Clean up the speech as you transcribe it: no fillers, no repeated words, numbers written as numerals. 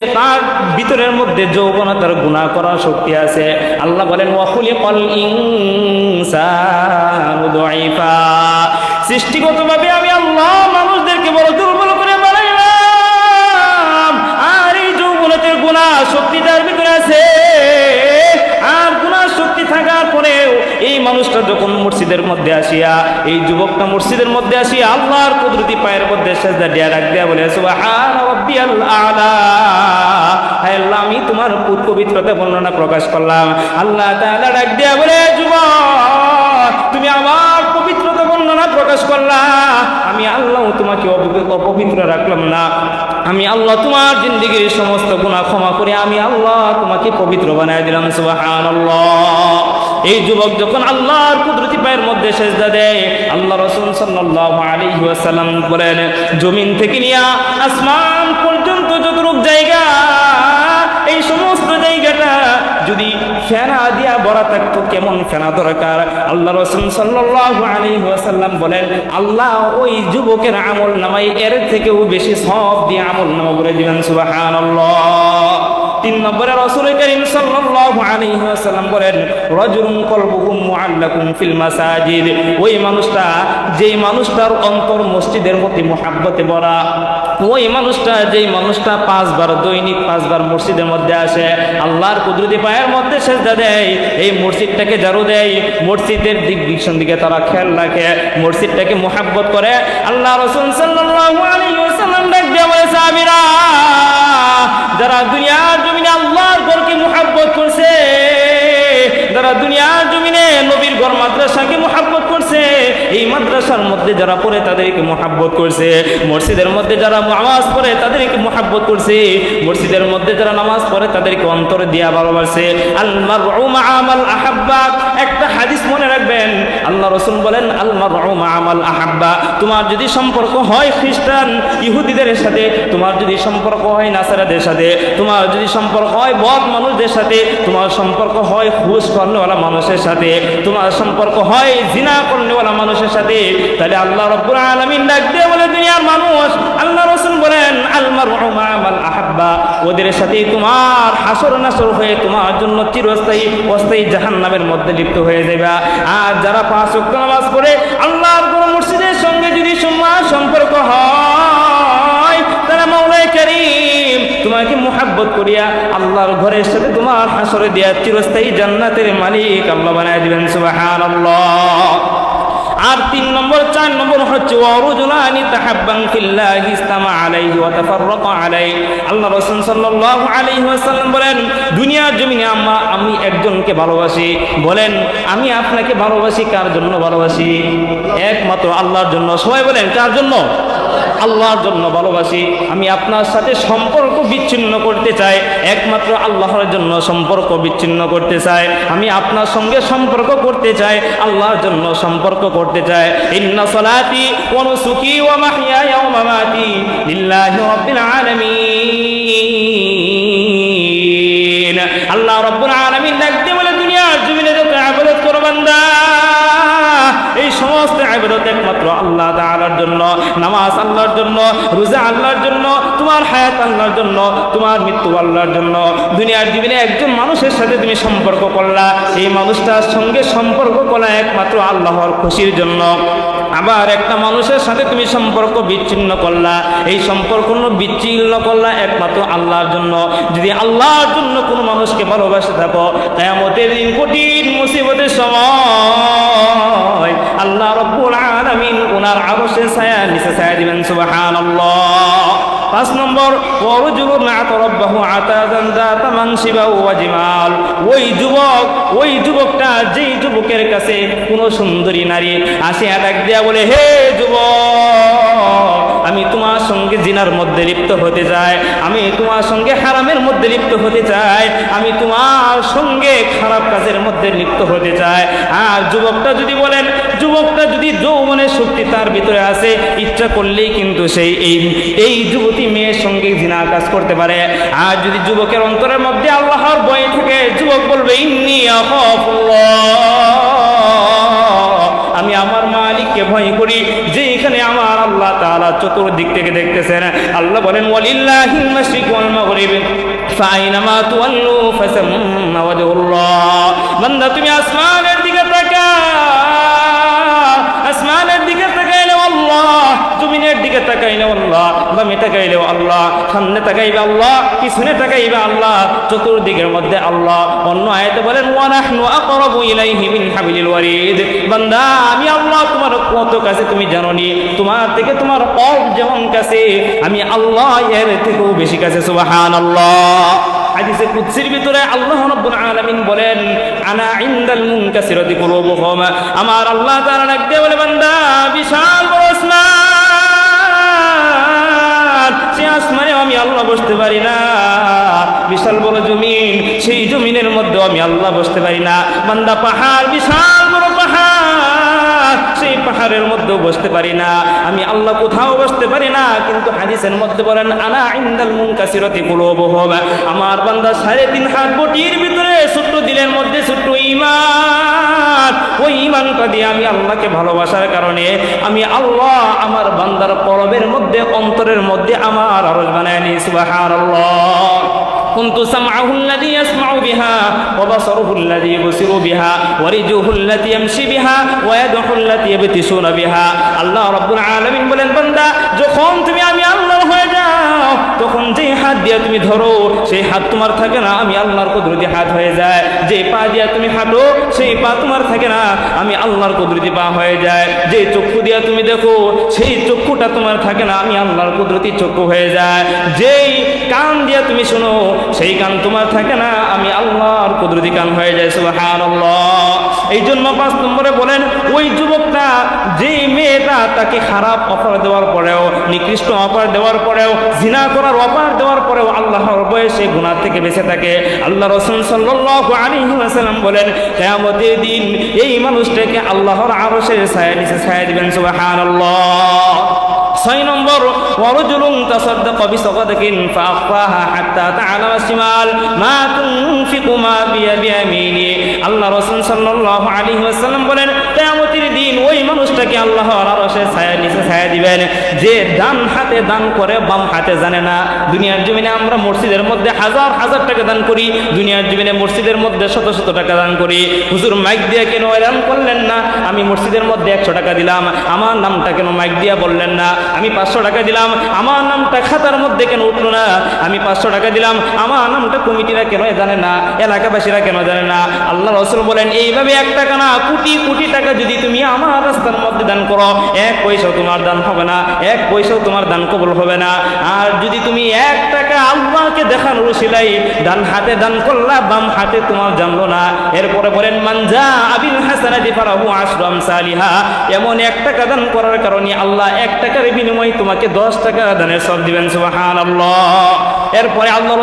তার ভিতরের মধ্যে যৌবনতার গুনাহ করার শক্তি আছে। আল্লাহ বলেন ওয়া খুলিকাল ইনসানু দাঈফা, সৃষ্টিগতভাবে আমি আল্লাহ মানুষদেরকে বড় দুর্বল করে বানাইলাম। আর এই যৌবনতার গুনাহ শক্তি তার ভিতরে আছে। আর গুনাহ শক্তি থাকার পরেও এই মানুষটা যখন মসজিদের মধ্যে আসিয়া, এই যুবকটা মসজিদের মধ্যে আসিয়া আল্লাহর কুদরতি পায়ের মধ্যে সিজদা দিয়া ডাক দিয়া বলে সুবহান রাব্বিয়াল আ'লা, হে আল্লাহ আমি তোমার পবিত্রতা বর্ণনা প্রকাশ করলাম। আল্লাহ তাআলা ডাক দিয়া বলে যুবক তুমি আমার পবিত্রতা বর্ণনা প্রকাশ করলা, আমি আল্লাহ তোমাকে অপবিত্র রাখলাম না। আমি আল্লাহ তোমার জিন্দেগীর সমস্ত গুনাহ ক্ষমা করে আমি আল্লাহ তোমাকে পবিত্র বানায় দিলাম। সুবহানাল্লাহ। এই যুবক যখন আল্লাহর কুদরতি পায়ের মধ্যে সিজদা দেয়, আল্লাহ রাসূল সাল্লাল্লাহু আলাইহি ওয়াসাল্লাম বলেন জমিন থেকে নিয়ে আসমান পর্যন্ত যতটুক জায়গা, এই সমস্ত জায়গাটা যদি ফেনা দিয়া ভরা থাকতো, কেমন ফেনা দরকার। আল্লাহ রাসূল সাল্লাল্লাহু আলাইহি ওয়াসাল্লাম বলেন আল্লাহ ওই যুবকের আমল নামায় এর থেকেও বেশি সওয়াব দিয়ে আমল নামা করে দিবেন। সুবহানাল্লাহ। 3 নম্বরে রাসূল করিম সাল্লাল্লাহু আলাইহি ওয়াসাল্লাম বলেন রাজুলুন কলবুহু মুআল্লাকুন ফিল মাসাজিদ, ওই মানুষটা যেই মানুষটার অন্তর মসজিদের প্রতি মুহাব্বতে ভরা, ওই মানুষটা যেই মানুষটা 5 বার দৈনিক 5 বার মসজিদের মধ্যে আসে, আল্লাহর কুদরতি পায়ের মধ্যে সিজদা দেয়, এই মসজিদটাকে ঝাড়ু দেয়, মসজিদের দিক দিশন দিকে তারা খেয়াল রাখে, মসজিদটাকে মুহাব্বত করে, আল্লাহ রাসূল সাল্লাল্লাহু আলাইহি ওয়াসাল্লাম ডাক দিয়ে বলে সাহাবীরা যারা দুনিয়ার জমিনে আল্লাহর ঘরকে মুহাব্বত করছে, যারা দুনিয়ার জমিনে নবীর ঘর মাদ্রাসাকে মুহাব্বত করছে, এই মাদ্রাসার মধ্যে যারা পড়ে তাদেরকে মুহাব্বত করছে, মসজিদের মধ্যে যারা নামাজ পড়ে তাদেরকে মুহাব্বত করছে, মসজিদের মধ্যে যারা নামাজ পড়ে তাদেরকে অন্তরে দিয়া ভালোবাসে। আল মারউ মা'a মান আহাব্বা, একটা হাদিস মনে রাখবেন, আল্লাহ রাসূল বলেন আল মারউ মা'a মান আহাব্বা, তোমার যদি সম্পর্ক হয় খ্রিস্টান ইহুদিদের সাথে, তোমার যদি সম্পর্ক হয় নাসারাদের সাথে, তোমার যদি সম্পর্ক হয় বদ মানুষদের সাথে, তোমার সম্পর্ক হয় ঘুষ করনেওয়ালা মানুষের সাথে, তোমার সম্পর্ক হয় জিনা করনেওয়ালা মানুষের সাথে, তাহলে আল্লাহ রাব্বুল আলামিন ডাক দিয়ে বলে দুনিয়ার মানুষ, আল্লাহ রাসূল বলেন আল মারউ মা'a মান আহাব্বা, ওদের সাথে তোমার হাসর নাসর হয়ে তোমার জন্য চিরস্থায়ী অস্থায়ী জাহান্নামের মধ্যে লিপ্ত হয়ে যাবে। আর যারা 5 ওয়াক্ত নামাজ পড়ে আল্লাহর কোন মসজিদের সঙ্গে যদি সম্পর্ক হয়, তারা মাওলাই কারীম তোমাকে মুহাব্বত করিয়া আল্লাহর ঘরের সাথে তোমার হাসরে দিয়া চিরস্থায়ী জান্নাতের মালিক আল্লাহ বানায় দিবেন। সুবহানাল্লাহ। আর 3 নম্বর 4 নম্বর হচ্ছে ওয়ারুজুলানি তাহাব্বান ফিল্লাহি ইসতামা আলাইহি ওয়া তাফাররাকা আলাইহি, আল্লাহ রাসূল সাল্লাল্লাহু আলাইহি ওয়াসাল্লাম বলেন দুনিয়ার জমিনে আমি একজনকে ভালোবাসি, বলেন আমি আপনাকে ভালোবাসি, কার জন্য ভালোবাসি? একমাত্র আল্লাহর জন্য। সবাই বলেন কার জন্য? আল্লাহর জন্য ভালোবাসি। আমি আপনার সাথে সম্পর্ক বিচ্ছিন্ন করতে চাই, একমাত্র আল্লাহর জন্য সম্পর্ক বিচ্ছিন্ন করতে চাই। আমি আপনার সঙ্গে সম্পর্ক করতে চাই, আল্লাহর জন্য সম্পর্ক করতে চাই। ইন্না সালাতি ওয়া নুসুকি ওয়া মাহইয়ায়া ওয়া মামাতি লিল্লাহি রাব্বিল আলামিন। আল্লাহ রাব্বুল আলামিন ডাকতে বলে দুনিয়ার জমিনে যত ইবাদত করো বান্দা, এই সমস্ত ইবাদত একমাত্র আল্লাহ তাআলার জন্য। নামাজ আল্লাহর জন্য, রোজা আল্লাহর জন্য, তোমার হায়াত আল্লাহর জন্য, তোমার মৃত্যু আল্লাহর জন্য। দুনিয়ার জীবনে একজন মানুষের সাথে তুমি সম্পর্ক করলা, এই মানুষটার সঙ্গে সম্পর্ক করা একমাত্র আল্লাহর খুশির জন্য। আবার একটা মানুষের সাথে তুমি সম্পর্ক বিচ্ছিন্ন করলা, এই সম্পর্ক বিচ্ছিন্ন করলা একমাত্র আল্লাহর জন্য। যদি আল্লাহর জন্য কোনো মানুষকে ভালোবাসে থাকো, কিয়ামতের দিন কঠিন মুসিবতের সময় আল্লাহ রাব্বুল আলামিন ওনার আরশের ছায়া নিচে ছায়া দিবেন। সুবহানাল্লাহ। 5 নম্বর ওয়ারজুলুন আতারাব্বাহু আতাযান যাতা মানসিবা ওয়া জিমাল, ওই যুবকটা যেই যুবকের কাছে কোনো সুন্দরী নারী আসে ডাক দিয়া বলে হে যুবক আমি তোমার সঙ্গে জিনার মধ্যে লিপ্ত হতে চাই, আমি তোমার সঙ্গে হারামের মধ্যে লিপ্ত হতে চাই, আমি তোমার সঙ্গে খারাপ কাজের মধ্যে লিপ্ত হতে চাই। আর যুবকটা যদি বলেন, যুবকটা যদি যৌবনের শক্তি তার ভিতরে আছে, ইচ্ছা করলেই কিন্তু সেই এই যুবতী মেয়ের সঙ্গে জিনা কাজ করতে পারে। আর যদি যুবকের অন্তরের মধ্যে আল্লাহর ভয় থাকে, যুবক বলবে ইন্নী আখাফুল্লাহ, আমি আমার মালিককে ভয় করি, যে এখানে আমার আল্লাহ তাআলা চতুর্দিক থেকে দেখতেছেন। আল্লাহ বলেন ওয়ালিল্লাহিল মাশরিক ওয়াল মাগরিব ফাআইনামা তুওয়াল্লু ফাসাম্মা ওয়াজহুল্লাহ। বান্দা তুমি আসমানের দিকে তাকাও, আসমানের দিকে তাকাইলেও আল্লাহ, জমিনের দিকে তাকাইলেও আল্লাহ, বামে তাকাইলেও আল্লাহ, সামনে তাকাইবে আল্লাহ, পিছনে তাকাইবে আল্লাহ, চতুর্দিকের মধ্যে আল্লাহ। অন্য আয়াতে বলেন ওয়া নাহনু আকরাবু ইলাইহি মিন হাবিলিল ওয়ারিদ। বান্দা আমি আল্লাহ তোমার কত কাছে তুমি জানো নি, তোমার থেকে তোমার কলব যেমন কাছে আমি আল্লাহ এর থেকেও বেশি কাছে। সুবহানাল্লাহ। হাদিসে কুদসির ভিতরে আল্লাহ রাব্বুল আলামিন বলেন আনা ইনদাল মুনকাসিরাতি কুলুবুহুম। আমার আল্লাহ তাআলা ডাক দিয়ে বলে বান্দা বিশাল বড় আসমান, সেই আসমানে আমি আল্লাহ বসতে পারি না। বিশাল বড় জমিন, সেই জমিনের মধ্যে আমি আল্লাহ বসতে পারি না। বান্দা পাহাড়, বিশাল বড় পাহাড়, সেই পাহাড়ের মধ্যেও বসতে পারি না। আমি আল্লাহ কোথাও বসতে পারি না। কিন্তু হাদিসের মধ্যে বলেন আনা ইনদাল মুনকাসিরাতি কুলুবুহুম। আমার বান্দা 3.5 হাত বটির ভিতরে ছোট্ট দিলের মধ্যে ছোট্ট ঈমান, ওই ঈমানটা দিয়ে আমি আল্লাহকে ভালোবাসার কারণে আমি আল্লাহ আমার বান্দার কলবের মধ্যে, অন্তরের মধ্যে আমার আরশ বানায় নি। সুবহানাল্লাহ। কুনতু সামআহু আল্লাযী ইয়াসমাউ বিহা ওয়া বাসারুহু আল্লাযী ইবসিরু বিহা ওয়া রিজুহু আল্লাতী ইয়ামশি বিহা ওয়া ইয়াদুহু আল্লাতী ইয়াবতিশুনা বিহা। আল্লাহ রাব্বুল আলামিন বলেন বান্দা যখন তুমি আমি আল্লাহর হয়ে যাও, তখন যে হাত দিয়ে তুমি ধরো সেই হাত তোমার থাকে না, আমি আল্লাহর কুদরতি হাত হয়ে যায়। যে পা দিয়ে তুমি হাঁটো সেই পা তোমার থাকে না, আমি আল্লাহর কুদরতি পা হয়ে যায়। যে চক্ষু দিয়ে তুমি দেখো সেই চক্ষুটা তোমার থাকে না, আমি আল্লাহর কুদরতি চক্ষু হয়ে যায়। যেই কান দিয়ে তুমি শোনো সেই কান তোমার থাকে না, আমি আল্লাহর কুদরতি কান হয়ে যায়। সুবহানাল্লাহ। এই জন্য 5 নম্বরে বলেন ওই যুবকটা, যে মেয়েটা তাকে খারাপ অফার দেওয়ার পরেও, নিকৃষ্ট অফার দেওয়ার পরেও, জিনা করার অফার দেওয়ার পরেও আল্লাহর ভয়ে সে গুনাহ থেকে বেঁচে থাকে। আল্লাহ রাসূল সাল্লাল্লাহু আলাইহি ওয়াসাল্লাম বলেন কিয়ামতের দিন এই মানুষটাকে আল্লাহর আরশের ছায়া নিচে ছায়া দিবেন। সুবহানাল্লাহ। 6 নম্বর ওয়ারজুলুন তাসাদ্দাকা বিসাদাকাতিন ফাআখফাহা হাত্তা তা'লামা শিমাল মা তুনফিকু মা বিয়ামিনি। আল্লাহ রাসূল সাল্লাল্লাহু আলাইহি ওয়াসাল্লাম বলেন কিয়ামতের দিন ওই মানুষটাকে আল্লাহর আরশের ছায়ার নিচে ছায়া দিবেন যে ডান হাতে দান করে বাম হাতে জানে না। দুনিয়ার জমিনে আমরা মসজিদের মধ্যে হাজার হাজার টাকা দান করি, দুনিয়ার জমিনে মসজিদের মধ্যে শত শত টাকা দান করি। হুজুর মাইক দিয়ে কেন এলান করলেন না? আমি মসজিদের মধ্যে 100 টাকা দিলাম, আমার নামটা কেন মাইক দিয়ে বললেন না? আমি 500 টাকা দিলাম, আমার নামটা খাতার মধ্যে কেন উঠলো না? আমি 500 টাকা দিলাম, আমার নামটা কমিটিরা কেন জানে না, এলাকাবাসীরা কেন জানে না? আল্লাহ রাসূল বলেন এইভাবে 1 টাকা না কোটি কোটি টাকা যদি তুমি আমার রাস্তার মধ্যে দান করো, 1 পয়সাও তোমার দান হবে না, 1 পয়সাও তোমার দান কবুল হবে না। আর যদি তুমি 1 টাকা আল্লাহকে দেখানোর উসিলাই ডান হাতে দান করলা, বাম হাতে তোমার জানলো না। এরপরে বলেন মানজা আবিল হাসানাতি ফালাহু আশরু আমসালিহা। এমন 1 টাকা দান করার কারণে আল্লাহ 1 টাকার বিনিময়ে তোমাকে 10 টাকা দানের সওয়াব দিবেন। সুবহানাল্লাহ। এরপরে আল্লাহ